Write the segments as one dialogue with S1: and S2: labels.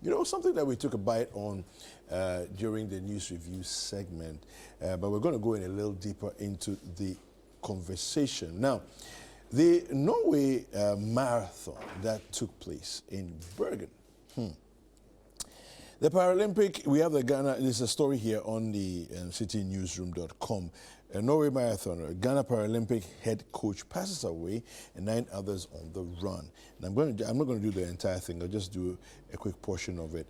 S1: You know, something that we took a bite on during the news review segment, but we're going to go in a little deeper into the conversation. Now, the Norway marathon that took place in Bergen. The Paralympic, we have the Ghana, there's a story here on the citynewsroom.com. A Norway marathon, Ghana Paralympic head coach passes away and 9 others on the run. And I'm not going to do the entire thing, I'll just do a quick portion of it,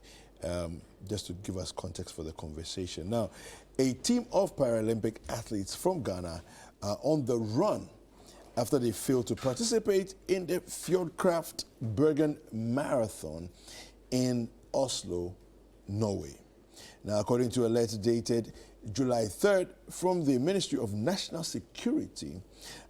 S1: just to give us context for the conversation. Now, a team of Paralympic athletes from Ghana are on the run after they failed to participate in the Fjordkraft Bergen Marathon in Oslo, Norway. Now, according to a letter dated July 3rd from the Ministry of National Security,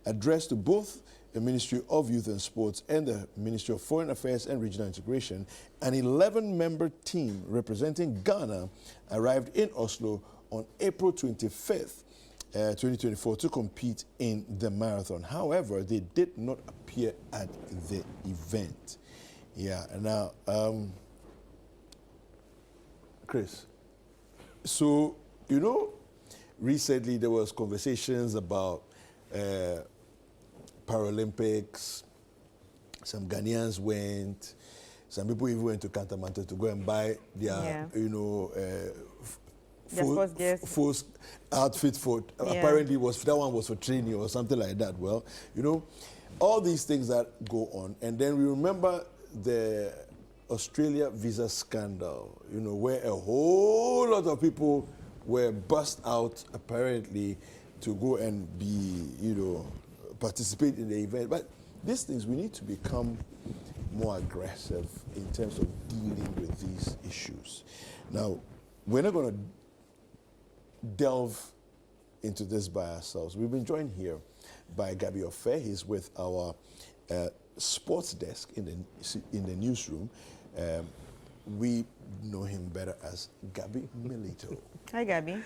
S1: addressed to both the Ministry of Youth and Sports and the Ministry of Foreign Affairs and Regional Integration, an 11-member team representing Ghana arrived in Oslo on April 25th, 2024 to compete in the marathon. However, they did not appear at the event. Yeah, now, Chris, so, you know, recently there was conversations about Paralympics. Some Ghanaians went. Some people even went to Kantamanto to go and buy their, you know, full outfit for. Apparently, that one was for training or something like that. Well, you know, all these things that go on, and then we remember the Australia visa scandal. You know, where a whole lot of people were bussed out apparently to go and be, you know, participate in the event. But these things, we need to become more aggressive in terms of dealing with these issues. Now, we're not going to delve into this by ourselves. We've been joined here by Gabby Ofe. He's with our sports desk in the newsroom. We know him better as Gabby Milito.
S2: Hi, Gabby.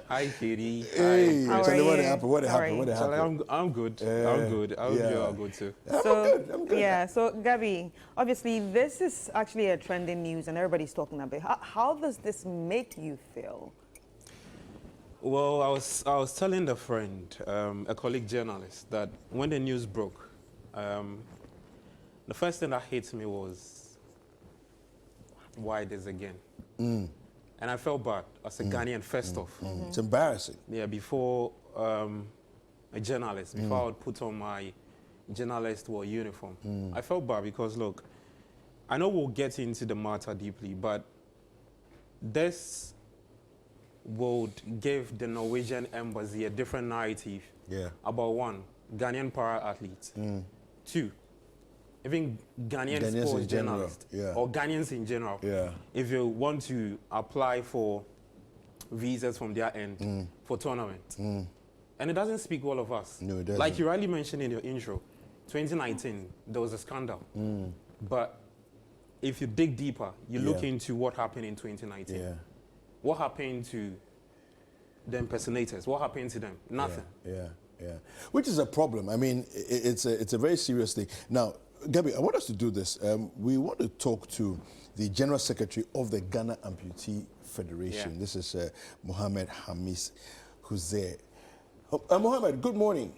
S3: Hi, Katie.
S1: Hey,
S2: How
S1: tell
S2: are
S1: me what
S2: you?
S1: happened. What
S2: How are
S1: happened? What
S2: you?
S1: happened?
S3: I'm good. I'm good. I hope you are good too.
S2: So,
S1: I'm good.
S2: yeah, so Gabby, obviously this is actually a trending news and everybody's talking about it. How does this make you feel?
S3: Well, I was telling a friend, a colleague journalist, that when the news broke, the first thing that hit me was, why this again? And I felt bad as a Ghanaian, first off.
S1: It's embarrassing.
S3: Yeah, before a journalist, before I would put on my journalist uniform. I felt bad because, look, I know we'll get into the matter deeply, but this would give the Norwegian embassy a different narrative about, one, Ghanaian para-athletes, two, even Ghanaian sports journalists or Ghanaians in general. If you want to apply for visas from their end for tournaments. And it doesn't speak well of us.
S1: No, it doesn't.
S3: Like you rightly mentioned in your intro, 2019, there was a scandal. But if you dig deeper, you look into what happened in 2019. What happened to the impersonators? What happened to them? Nothing.
S1: Which is a problem. I mean, it's a very serious thing. Now, Gabby, I want us to do this. We want to talk to the General Secretary of the Ghana Amputee Federation. This is Mohammed Hamis, who's there. Mohammed, good morning.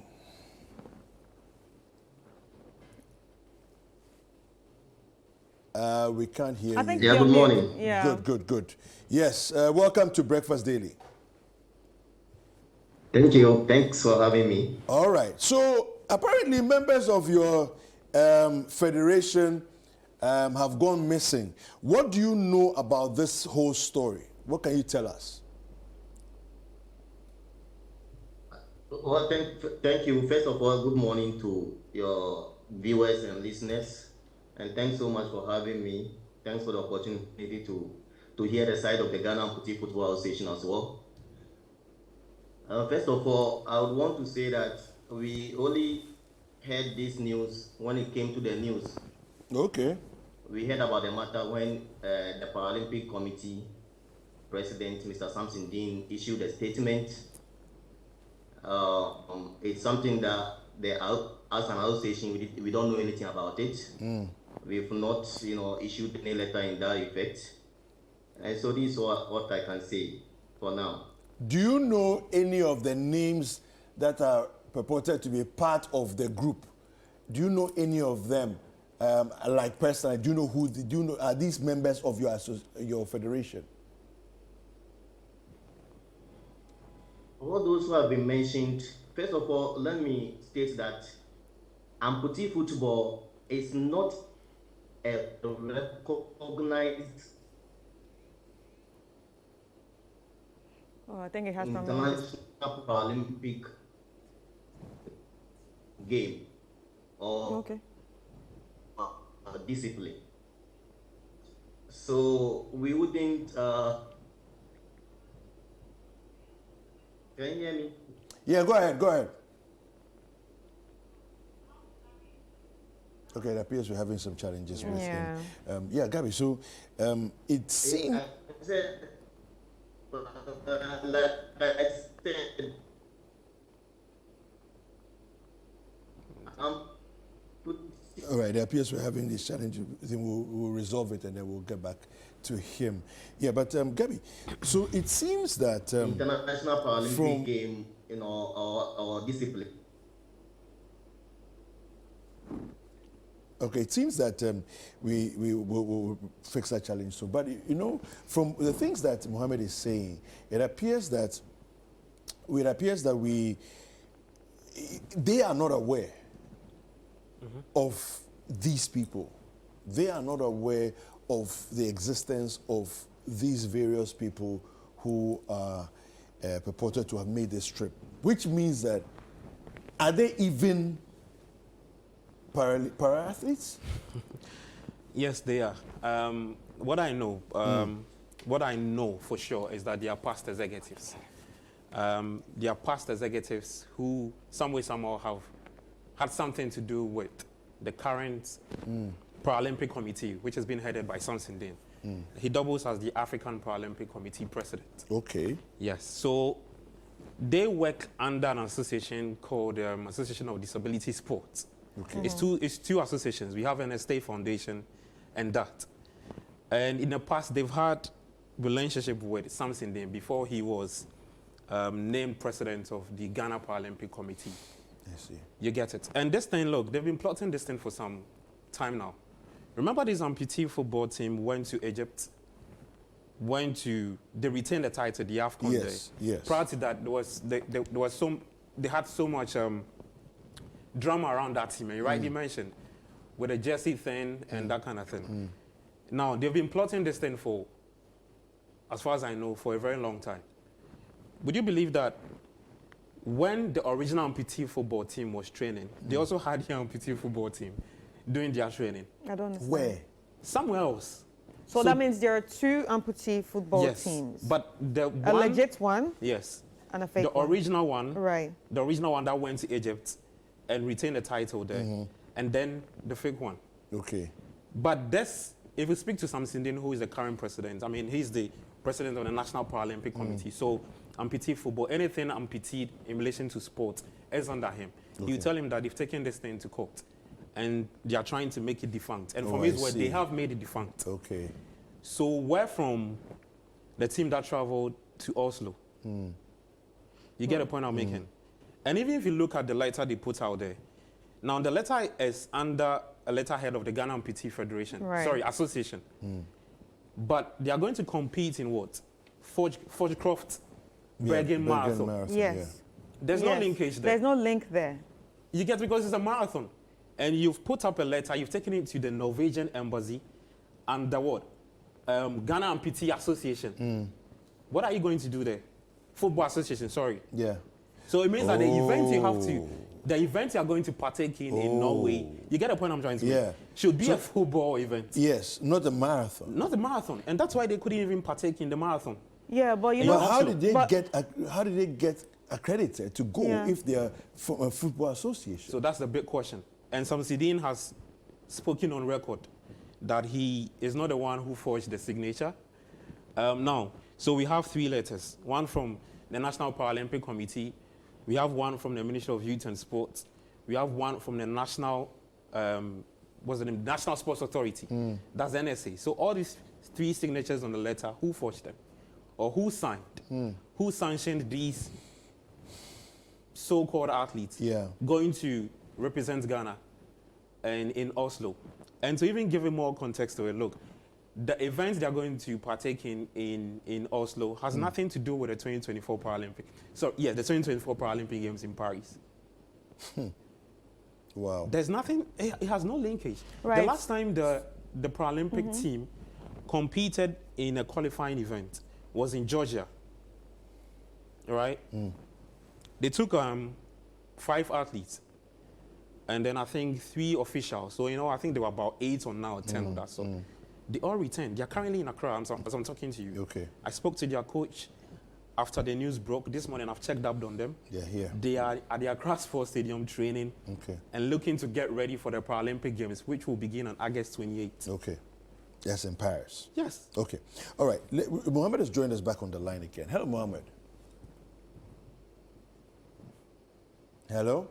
S1: We can't hear you.
S4: Yeah, good morning.
S2: Yeah.
S1: Good. Yes, welcome to Breakfast Daily.
S4: Thank you. Thanks for having me.
S1: All right. So apparently members of your federation have gone missing. What do you know about this whole story? What can you tell us?
S4: Well, thank you. First of all, good morning to your viewers and listeners. And thanks so much for having me. Thanks for the opportunity to hear the side of the Ghana Amputee Football Association as well. First of all, I would want to say that we only heard this news when it came to the news.
S1: Okay.
S4: We heard about the matter when the Paralympic Committee President, Mr. Samson Dean, issued a statement. It's something that as an association, we don't know anything about it. We've not, issued any letter in that effect. And so this is what I can say for now.
S1: Do you know any of the names that are purported to be part of the group? Do you know any of them, like personally? Do you know who? Do you know, are these members of your federation?
S4: All those who have been mentioned, first of all, let me state that amputee football is not a recognized
S2: Oh, I think it has some.
S4: international Paralympic game or
S2: Okay.
S4: discipline. So we wouldn't. Can you hear me?
S1: Yeah, go ahead. Go ahead. Okay, it appears we're having some challenges with him. Yeah, Gabby. So it seems.
S4: Like I said,
S1: all right, it appears we're having this challenge. Then we'll resolve it and then we'll get back to him. Yeah, but Gabby, so it seems that
S4: international Paralympic game, or discipline.
S1: Okay, it seems that we will fix that challenge soon. But from the things that Mohammed is saying, it appears that they are not aware of these people. They are not aware of the existence of these various people who are purported to have made this trip, which means that are they even para-athletes?
S3: Yes, they are. What I know for sure is that they are past executives. They are past executives who, some way, somehow, have had something to do with the current Paralympic Committee, which has been headed by Samson Dean. He doubles as the African Paralympic Committee president. Okay. Yes. So they work under an association called Association of Disability Sports. Okay. It's two associations. We have an Estate Foundation and that. And in the past, they've had relationship with Samson Dean before he was named president of the Ghana Paralympic Committee. I see. You get it. And this thing, look, they've been plotting this thing for some time now. Remember this amputee football team went to Egypt, they retained the title, the Abscond.
S1: Yes, yes.
S3: Prior to that, they had so much drama around that team, and you rightly mentioned, with the jersey thing and that kind of thing. Now, they've been plotting this thing for, as far as I know, for a very long time. Would you believe that when the original amputee football team was training, they also had the amputee football team doing their training?
S2: I don't understand.
S3: Where? Somewhere else.
S2: So that means there are two amputee football teams.
S3: But the one,
S2: a legit one?
S3: Yes.
S2: And a fake one?
S3: The original one.
S2: Right.
S3: The original one that went to Egypt and retained the title there. And then the fake one. Okay. But this, if we speak to Samson Dean, who is the current president, I mean, he's the president of the National Paralympic Committee. So amputee football, anything amputee in relation to sport is under him. You tell him that they've taken this thing to court and they are trying to make it defunct. And from his word, they have made it defunct. Okay. So we're from the team that traveled to Oslo. You get the point I'm making? And even if you look at the letter they put out there, now the letter is under a letterhead of the Ghana Amputee Federation, Association. But they are going to compete in what? Forgecroft Bergen Marathon.
S2: Yes.
S3: Yeah. There's no linkage there.
S2: There's no link there.
S3: You get, because it's a marathon. And you've put up a letter, you've taken it to the Norwegian embassy and the what? Ghana Amputee Association. What are you going to do there? Football Association, sorry. Yeah. So it means that the event you are going to partake in Norway, you get the point I'm trying to make? Should be a football event.
S1: Yes, not a marathon.
S3: Not a marathon. And that's why they couldn't even partake in the marathon.
S2: Yeah, but you know...
S1: How did they get accredited to go if they are from a football association?
S3: So that's the big question. And Samson Dean has spoken on record that he is not the one who forged the signature. Now, so we have 3 letters. One from the National Paralympic Committee. We have one from the Ministry of Youth and Sports. We have one from the National what's the name? National Sports Authority. That's the NSA. So all these 3 signatures on the letter, who forged them? Or who signed? Who sanctioned these so-called athletes going to represent Ghana and in Oslo? And to even give it more context to it, look, the events they're going to partake in Oslo has nothing to do with the 2024 Paralympic. So, yeah, the 2024 Paralympic Games in Paris.
S1: Wow.
S3: There's nothing, it has no linkage.
S2: Right.
S3: The last time the Paralympic team competed in a qualifying event was in Georgia, right? They took 5 athletes and then I think 3 officials. So, you know, I think there were about 8 or now 10 of that. So they all returned. They're currently in Accra as I'm talking to you.
S1: Okay.
S3: I spoke to their coach after the news broke this morning. I've checked up on them.
S1: Yeah, here.
S3: They are at the Accra Sports Stadium training and looking to get ready for the Paralympic Games, which will begin on August 28th.
S1: Okay. That's in Paris.
S3: Yes.
S1: Okay. All right. Mohammed has joined us back on the line again. Hello, Mohammed. Hello.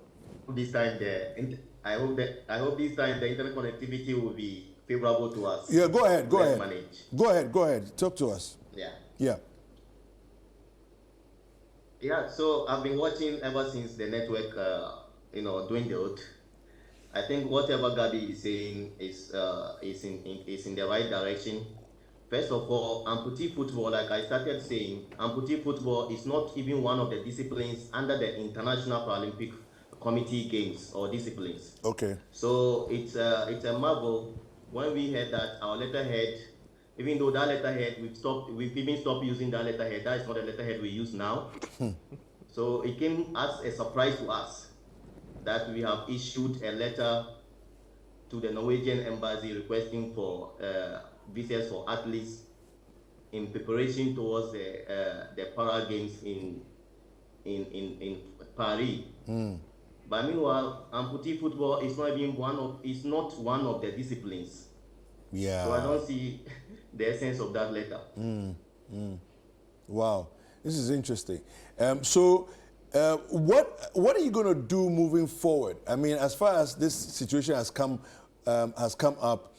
S4: This time, I hope this time the internet connectivity will be favorable to us.
S1: Yeah, go ahead. Go
S4: Let's
S1: ahead.
S4: manage.
S1: Go ahead. Go ahead. Talk to us.
S4: Yeah.
S1: Yeah.
S4: Yeah. So I've been watching ever since the network, dwindled. I think whatever Gabi is saying is in the right direction. First of all, amputee football, like I started saying, amputee football is not even one of the disciplines under the International Paralympic Committee games or disciplines.
S1: Okay.
S4: So it's a marvel when we heard that our letterhead, even though that letterhead we've even stopped using that letterhead. That is not the letterhead we use now. So it came as a surprise to us that we have issued a letter to the Norwegian embassy requesting for visas for athletes in preparation towards the Para Games in Paris. But meanwhile, amputee football is not one of the disciplines.
S1: Yeah.
S4: So I don't see the essence of that letter.
S1: Wow, this is interesting. What are you going to do moving forward? I mean, as far as this situation has come up,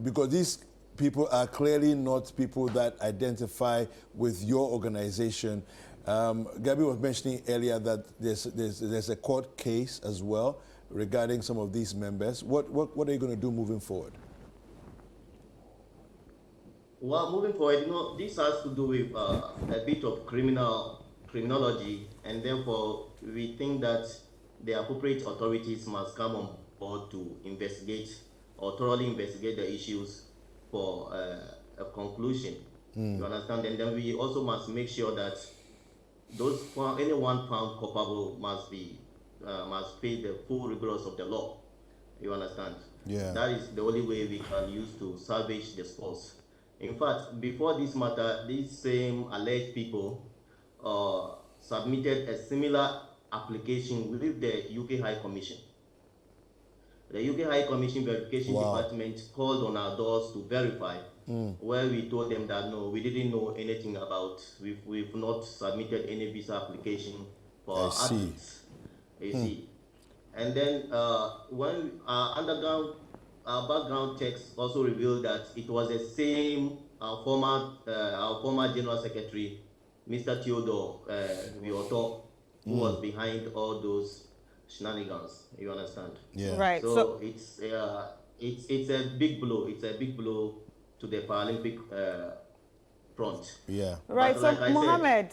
S1: because these people are clearly not people that identify with your organization. Gabi was mentioning earlier that there's a court case as well regarding some of these members. What are you going to do moving forward?
S4: Well, moving forward, this has to do with a bit of criminology, and therefore we think that the appropriate authorities must come on board to investigate or thoroughly investigate the issues for a conclusion. You understand? And then we also must make sure that anyone found culpable must pay the full rigors of the law. You understand?
S1: Yeah.
S4: That is the only way we can use to salvage the sports. In fact, before this matter, these same alleged people submitted a similar application with the UK High Commission. The UK High Commission Verification Department called on our doors to verify, where we told them that no, we didn't know anything about, we've not submitted any visa application for our athletes. You see. And then when our background checks also revealed that it was the same our former General Secretary, Mr. Theodore Vioto, who was behind all those shenanigans. You understand?
S1: Yeah.
S2: Right.
S4: So it's a big blow. It's a big blow to the Paralympic front.
S1: Yeah.
S2: Right.
S4: But
S2: So,
S4: like I
S2: Mohammed.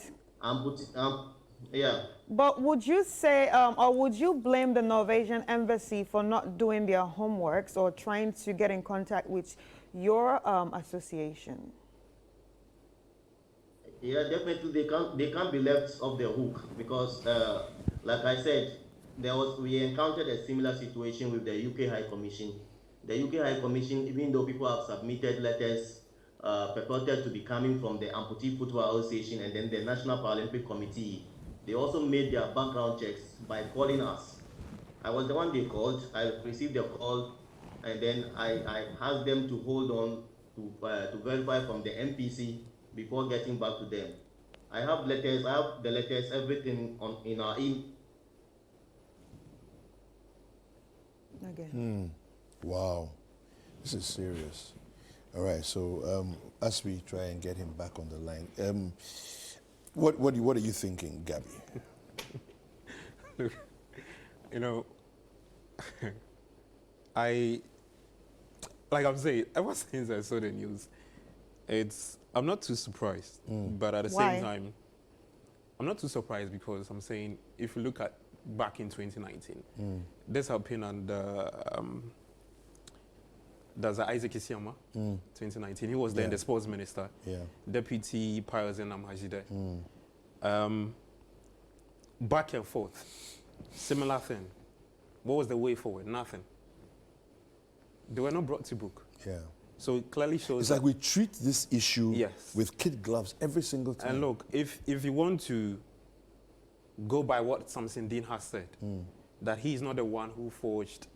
S4: Yeah.
S2: But would you say, or would you blame the Norwegian embassy for not doing their homeworks or trying to get in contact with your association?
S4: Yeah, definitely they can't be left off the hook because, like I said, we encountered a similar situation with the UK High Commission. The UK High Commission, even though people have submitted letters purported to be coming from the Amputee Football Association and then the National Paralympic Committee, they also made their background checks by calling us. I was the one they called. I received the call, and then I asked them to hold on to verify from the MPC before getting back to them. I have letters. I have the letters, everything in our email.
S2: Again.
S1: Wow, this is serious. All right, so as we try and get him back on the line, what are you thinking, Gabby?
S3: Look, you know, like I'm saying, ever since I saw the news, I'm not too surprised, but at the
S2: Why?
S3: same time, I'm not too surprised because I'm saying if you look at back in 2019, this happened under there's Isaac Isiama, 2019. He was then the sports minister, Deputy Pius Namajide. Back and forth, similar thing. What was the way forward? Nothing. They were not brought to book.
S1: Yeah.
S3: So it clearly shows.
S1: It's like we treat this issue
S3: Yes.
S1: with kid gloves every single time.
S3: And look, if you want to go by what Samson Dean has said, that he's not the one who forged.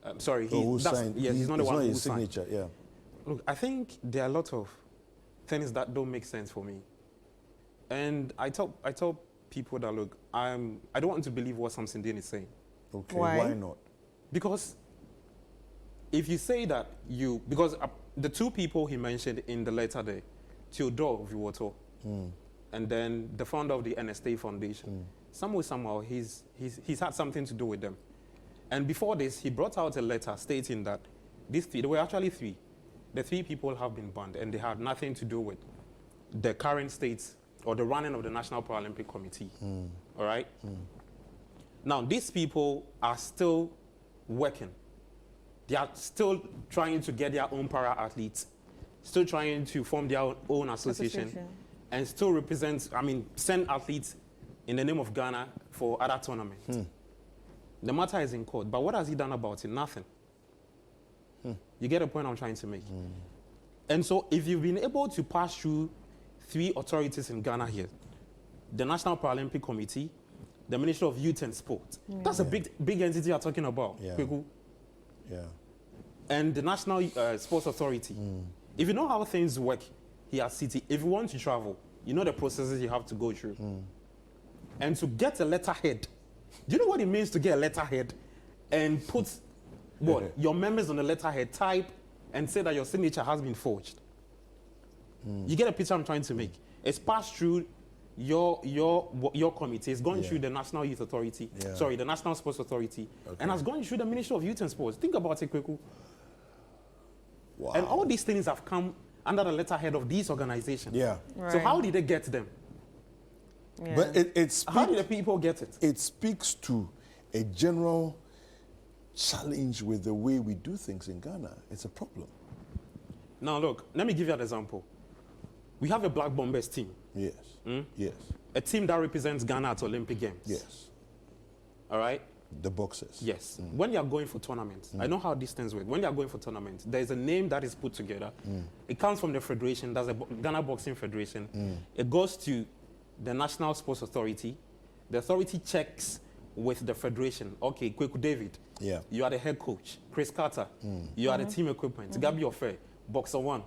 S1: Who signed?
S3: Yes, he's not the one who
S1: his
S3: signed.
S1: signature. Yeah.
S3: Look, I think there are a lot of things that don't make sense for me. And I tell people that, look, I don't want to believe what Samson Dean is saying.
S1: Okay.
S2: Why?
S1: Why not?
S3: Because if you say that because the two people he mentioned in the letter there, Theodore Viwoto, and then the founder of the NST Foundation, somehow he's had something to do with them. And before this, he brought out a letter stating that there were actually three. The three people have been banned, and they had nothing to do with the current states or the running of the National Paralympic Committee. All right? Now, these people are still working. They are still trying to get their own para-athletes, still trying to form their own association, and still send athletes in the name of Ghana for other tournaments. The matter is in court, but what has he done about it? Nothing. You get the point I'm trying to make? And so if you've been able to pass through three authorities in Ghana here, the National Paralympic Committee, the Ministry of Youth and Sport, that's a big entity you're talking about, Kweku.
S1: Yeah.
S3: And the National Sports Authority. If you know how things work here at City, if you want to travel, you know the processes you have to go through. And to get a letterhead, do you know what it means to get a letterhead and put your members on the letterhead, type, and say that your signature has been forged? You get a picture I'm trying to make. It's passed through your committee. It's gone through the National Youth Authority, the National Sports Authority, and has gone through the Ministry of Youth and Sports. Think about it, Kweku.
S1: Wow.
S3: And all these things have come under the letterhead of these organizations.
S1: Yeah.
S2: Right.
S3: So how did they get them?
S2: Yeah.
S1: But
S3: How did the people get it?
S1: it speaks to a general challenge with the way we do things in Ghana. It's a problem.
S3: Now look, let me give you an example. We have a Black Bombers team.
S1: Yes. Yes.
S3: A team that represents Ghana at Olympic Games.
S1: Yes.
S3: All right?
S1: The boxers.
S3: Yes. When you are going for tournaments, I know how these things work. When you are going for tournaments, there is a name that is put together. It comes from the federation. There's a Ghana Boxing Federation. It goes to the National Sports Authority. The authority checks with the federation. Okay, Kweku David, you are the head coach. Chris Carter, you are the team equipment. Gabi Ofe, Boxer 1.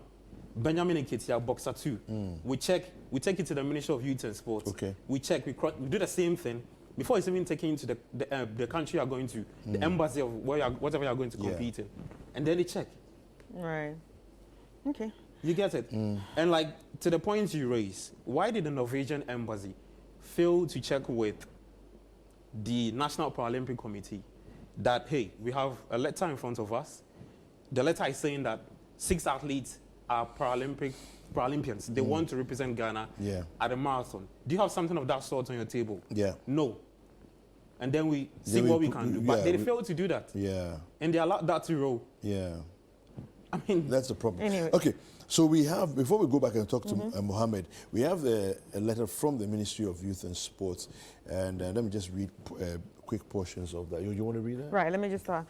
S3: Benjamin Nketia, Boxer 2. We take it to the Ministry of Youth and Sports.
S1: Okay.
S3: We check, we do the same thing. Before it's even taken into the country you are going to, the embassy of whatever you are going to compete in. And then they check.
S2: Right. Okay.
S3: You get it? And like, to the point you raise, why did the Norwegian embassy fail to check with the National Paralympic Committee that, hey, we have a letter in front of us. The letter is saying that 6 athletes are Paralympians. They want to represent Ghana at a marathon. Do you have something of that sort on your table?
S1: Yeah.
S3: No. And then we see what we can do. But they failed to do that.
S1: Yeah.
S3: And they allowed that to roll.
S1: Yeah.
S3: I mean,
S1: That's the problem.
S2: Anyway.
S1: Okay, so we have, before we go back and talk to Mohammed, we have a letter from the Ministry of Youth and Sports, and let me just read quick portions of that. You want to read that?
S2: Right, let me just start.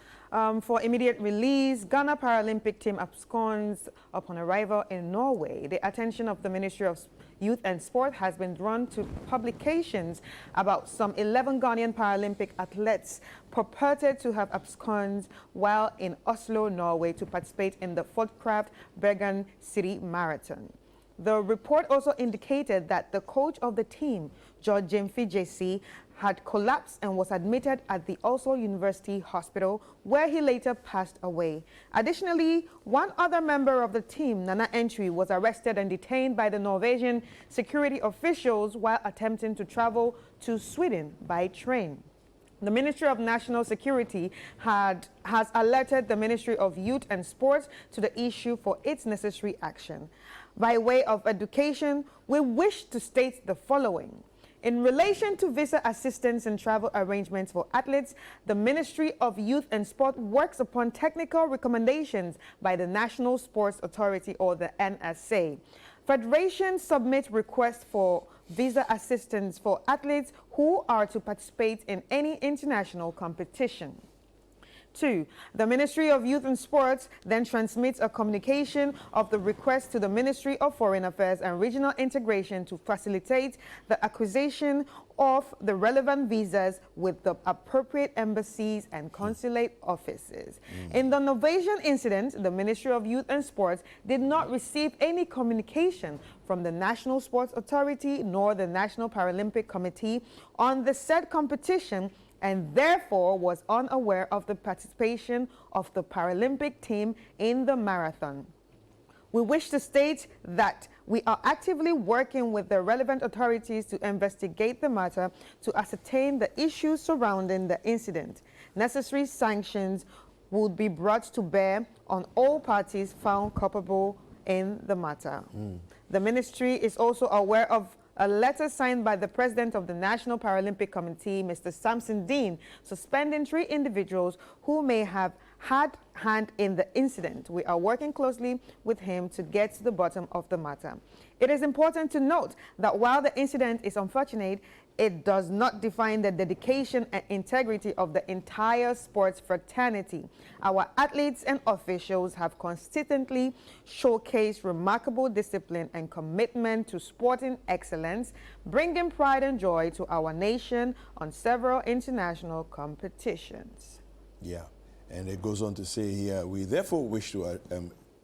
S2: For immediate release, Ghana Paralympic team absconds upon arrival in Norway. The attention of the Ministry of Youth and Sport has been drawn to publications about some 11 Ghanaian Paralympic athletes purported to have absconded while in Oslo, Norway, to participate in the Fordkraft Bergen City Marathon. The report also indicated that the coach of the team, George Jemfi JC, had collapsed and was admitted at the Oslo University Hospital, where he later passed away. Additionally, one other member of the team, Nana Entry, was arrested and detained by the Norwegian security officials while attempting to travel to Sweden by train. The Ministry of National Security has alerted the Ministry of Youth and Sports to the issue for its necessary action. By way of education, we wish to state the following. In relation to visa assistance and travel arrangements for athletes, the Ministry of Youth and Sport works upon technical recommendations by the National Sports Authority, or the NSA. Federations submit requests for visa assistance for athletes who are to participate in any international competition. 2. The Ministry of Youth and Sports then transmits a communication of the request to the Ministry of Foreign Affairs and Regional Integration to facilitate the acquisition of the relevant visas with the appropriate embassies and consulate offices. In the Norwegian incident, the Ministry of Youth and Sports did not receive any communication from the National Sports Authority nor the National Paralympic Committee on the said competition, and therefore was unaware of the participation of the Paralympic team in the marathon. We wish to state that we are actively working with the relevant authorities to investigate the matter to ascertain the issues surrounding the incident. Necessary sanctions would be brought to bear on all parties found culpable in the matter. The ministry is also aware of a letter signed by the president of the National Paralympic Committee, Mr. Samson Dean, suspending 3 individuals who may have had hand in the incident. We are working closely with him to get to the bottom of the matter. It is important to note that while the incident is unfortunate, it does not define the dedication and integrity of the entire sports fraternity. Our athletes and officials have consistently showcased remarkable discipline and commitment to sporting excellence, bringing pride and joy to our nation on several international competitions.
S1: Yeah, and it goes on to say here, we therefore wish to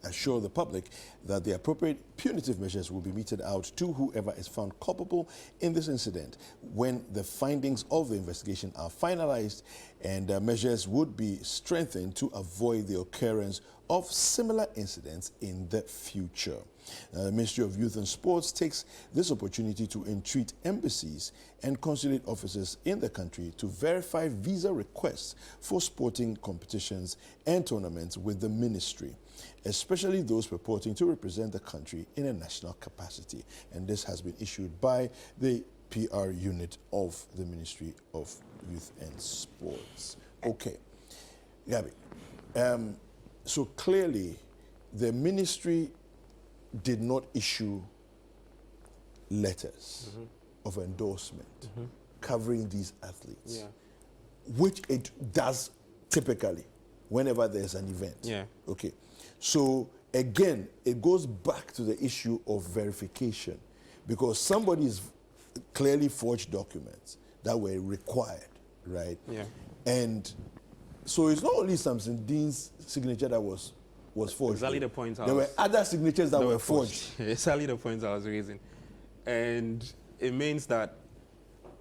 S1: assure the public that the appropriate punitive measures will be meted out to whoever is found culpable in this incident when the findings of the investigation are finalized, and measures would be strengthened to avoid the occurrence of similar incidents in the future. The Ministry of Youth and Sports takes this opportunity to entreat embassies and consulate offices in the country to verify visa requests for sporting competitions and tournaments with the ministry, especially those purporting to represent the country in a national capacity. And this has been issued by the PR unit of the Ministry of Youth and Sports. Okay, Gabby, so clearly the ministry did not issue letters of endorsement covering these athletes, which it does typically whenever there's an event. Okay, so again, it goes back to the issue of verification, because somebody's clearly forged documents that were required, right? And so it's not only Samson Dean's signature that was forged.
S3: Exactly the point.
S1: There were other signatures that were forged.
S3: Exactly the point I was raising. And it means that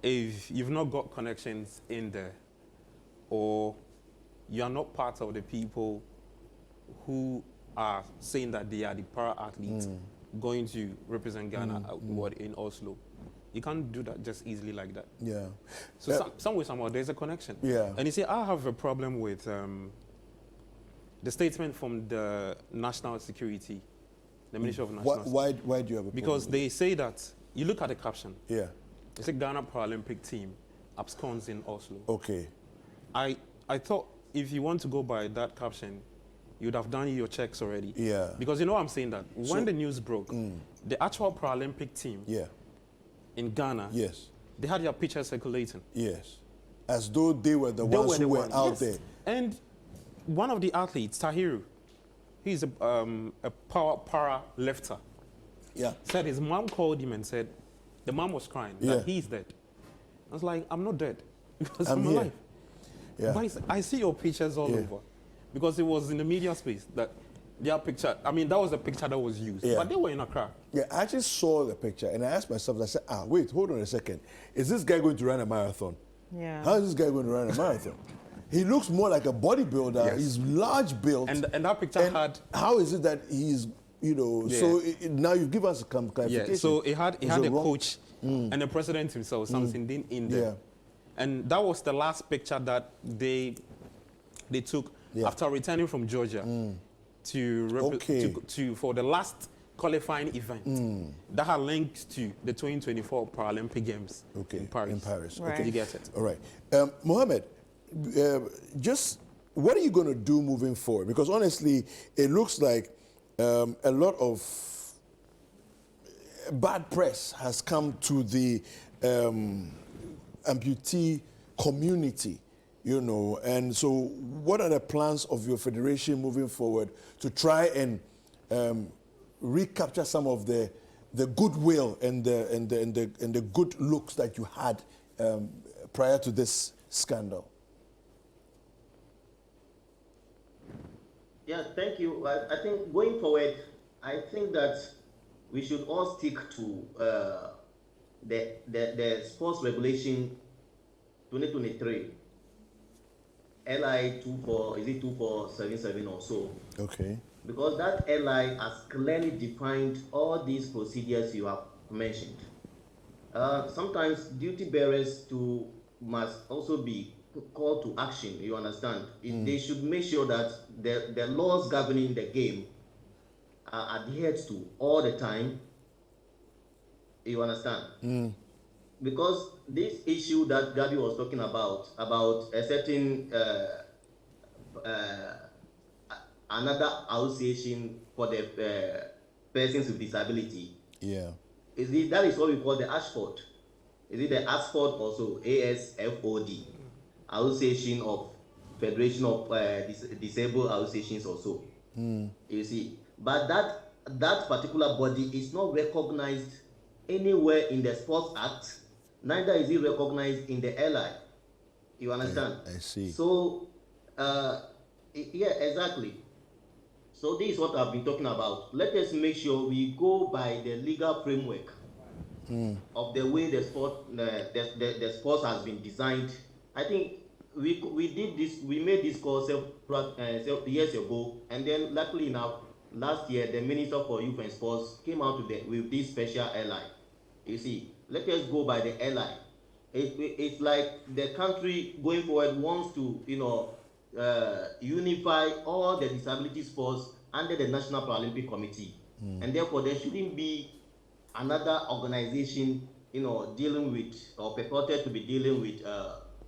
S3: if you've not got connections in there, or you're not part of the people who are saying that they are the para-athletes going to represent Ghana in Oslo, you can't do that just easily like that. So some way, somehow, there's a connection. And you see, I have a problem with the statement from the National Security, the Ministry of National Security.
S1: Why do you have a problem?
S3: Because they say that, you look at the caption.
S1: They
S3: say Ghana Paralympic team absconds in Oslo.
S1: Okay.
S3: I thought if you want to go by that caption, you'd have done your checks already. Because you know I'm saying that. When the news broke, the actual Paralympic team in Ghana, they had their pictures circulating.
S1: As though they were the ones who were out there.
S3: And one of the athletes, Tahiru, he's a para lifter. Said his mom called him and said, the mom was crying that he's dead. I was like, I'm not dead because I'm alive. But I see your pictures all over, because it was in the media space that their picture, I mean, that was the picture that was used, but they were in Accra.
S1: I actually saw the picture and I asked myself, I said, wait, hold on a second. Is this guy going to run a marathon?
S2: Yeah.
S1: How is this guy going to run a marathon? He looks more like a bodybuilder.
S3: Yes.
S1: He's large built.
S3: And that picture had.
S1: How is it that he's, you know,
S3: Yeah.
S1: so now you give us a clarification.
S3: Yeah, so he had a
S1: wrong?
S3: coach and the president himself, something in there.
S1: Yeah.
S3: And that was the last picture that they took after returning from Georgia for the last qualifying event that had links to the 2024 Paralympic Games in Paris.
S2: Right.
S3: Okay, you get it.
S1: All right. Mohammed, just what are you going to do moving forward? Because honestly, it looks like a lot of bad press has come to the amputee community, you know, and so what are the plans of your federation moving forward to try and recapture some of the goodwill and the good looks that you had prior to this scandal?
S4: Yeah, thank you. I think going forward, I think that we should all stick to the sports regulation 2023, LI 2477 or so.
S1: Okay.
S4: Because that LI has clearly defined all these procedures you have mentioned. Sometimes duty bearers must also be called to action, you understand? They should make sure that the laws governing the game are adhered to all the time, you understand? Because this issue that Gabby was talking about a certain another association for the persons with disability.
S1: Yeah.
S4: That is what we call the Ashford. Is it the Ashford also? ASFOD, Association of Federation of Disabled Associations also. You see, but that particular body is not recognized anywhere in the Sports Act. Neither is it recognized in the LI. You understand?
S1: I see.
S4: So, yeah, exactly. So this is what I've been talking about. Let us make sure we go by the legal framework of the way the sports has been designed. I think we did this. We made this call several years ago, and then luckily enough, last year the Minister for Youth and Sports came out with this special LI. You see, let us go by the LI. It's like the country going forward wants to, unify all the disability sports under the National Paralympic Committee, and therefore there shouldn't be another organization, dealing with or purported to be dealing with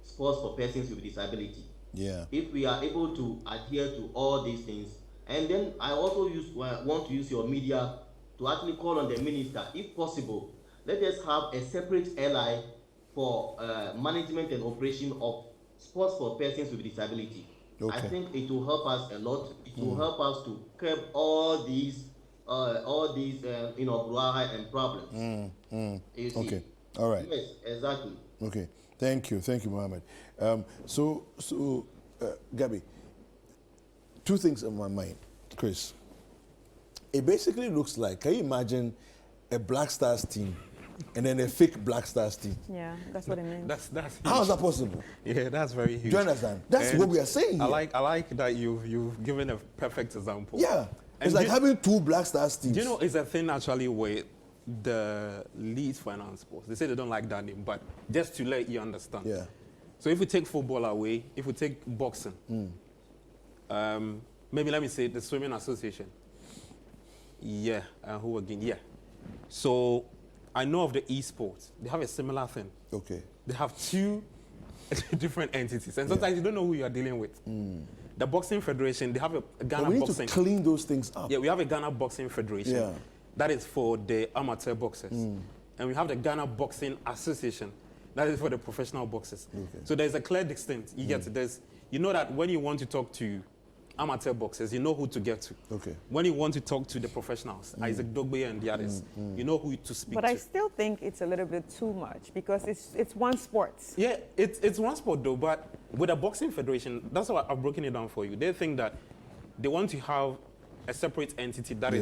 S4: sports for persons with disability.
S1: Yeah.
S4: If we are able to adhere to all these things, and then I also want to use your media to actually call on the minister, if possible, let us have a separate LI for management and operation of sports for persons with disability. Okay. I think it will help us a lot. It will help us to curb all these brouhaha and problems. You see?
S1: Okay. All right.
S4: Yes, exactly.
S1: Okay. Thank you, Mohammed. So, Gabby, two things on my mind, Chris. It basically looks like, can you imagine a Black Stars team and then a fake Black Stars team?
S2: Yeah, that's what it means.
S3: That's huge.
S1: How is that possible?
S3: Yeah, that's very huge.
S1: Do you understand? That's what we are saying here.
S3: I like that you've given a perfect example.
S1: Yeah. It's like having two Black Stars teams.
S3: Do you know, it's a thing actually with the lead finance sports. They say they don't like that name, but just to let you understand.
S1: Yeah.
S3: So if we take football away, if we take boxing, maybe let me say the swimming association. Yeah, who again? Yeah. So I know of the esports. They have a similar thing.
S1: Okay.
S3: They have two different entities, and sometimes you don't know who you are dealing with. The Boxing Federation, they have a Ghana
S1: we need
S3: Boxing.
S1: to clean those things up.
S3: Yeah, we have a Ghana Boxing Federation.
S1: Yeah.
S3: That is for the amateur boxers. And we have the Ghana Boxing Association. That is for the professional boxers. Okay. So there's a clear distinct. You get it. You know that when you want to talk to amateur boxers, you know who to get to.
S1: Okay.
S3: When you want to talk to the professionals, Isaac Dogbe and the others, you know who to speak to.
S2: But I still think it's a little bit too much because it's one sport.
S3: Yeah, it's one sport though, but with the Boxing Federation, that's why I've broken it down for you. They think that they want to have a separate entity that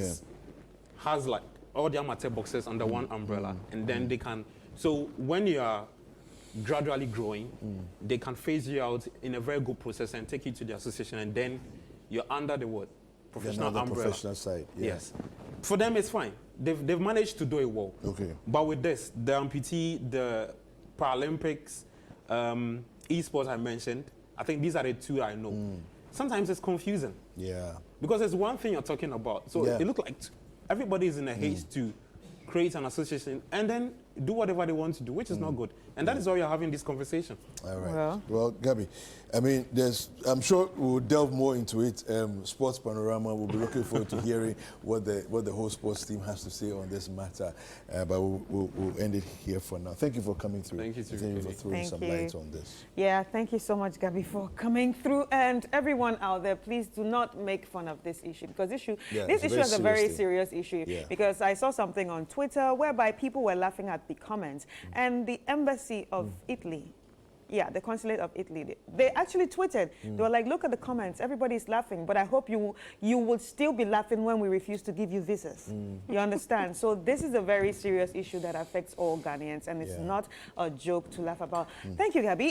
S3: has like all the amateur boxers under one umbrella, and then they can. So when you are gradually growing, they can phase you out in a very good process and take you to the association, and then you're under the what? Professional umbrella.
S1: Professional side. Yeah.
S3: Yes. For them, it's fine. They've managed to do it well.
S1: Okay.
S3: But with this, the amputee, the Paralympics, esports I mentioned, I think these are the two I know. Sometimes it's confusing.
S1: Yeah.
S3: Because it's one thing you're talking about. So it looks like everybody is in a haste to create an association and then do whatever they want to do, which is not good. And that is why you're having this conversation.
S1: All right. Well, Gabby, I mean, I'm sure we'll delve more into it. Sports Panorama, we'll be looking forward to hearing what the whole sports team has to say on this matter. But we'll end it here for now. Thank you for coming through.
S3: Thank you,
S1: Thank you for throwing some light on this.
S2: Yeah, thank you so much, Gabby, for coming through. And everyone out there, please do not make fun of this issue, because this issue is a very serious issue.
S1: Yeah.
S2: Because I saw something on Twitter whereby people were laughing at the comments, and the embassy of Italy, the consulate of Italy, they actually tweeted. They were like, look at the comments, everybody's laughing, but I hope you will still be laughing when we refuse to give you visas. You understand? So this is a very serious issue that affects all Ghanaians, and it's not a joke to laugh about. Thank you, Gabby.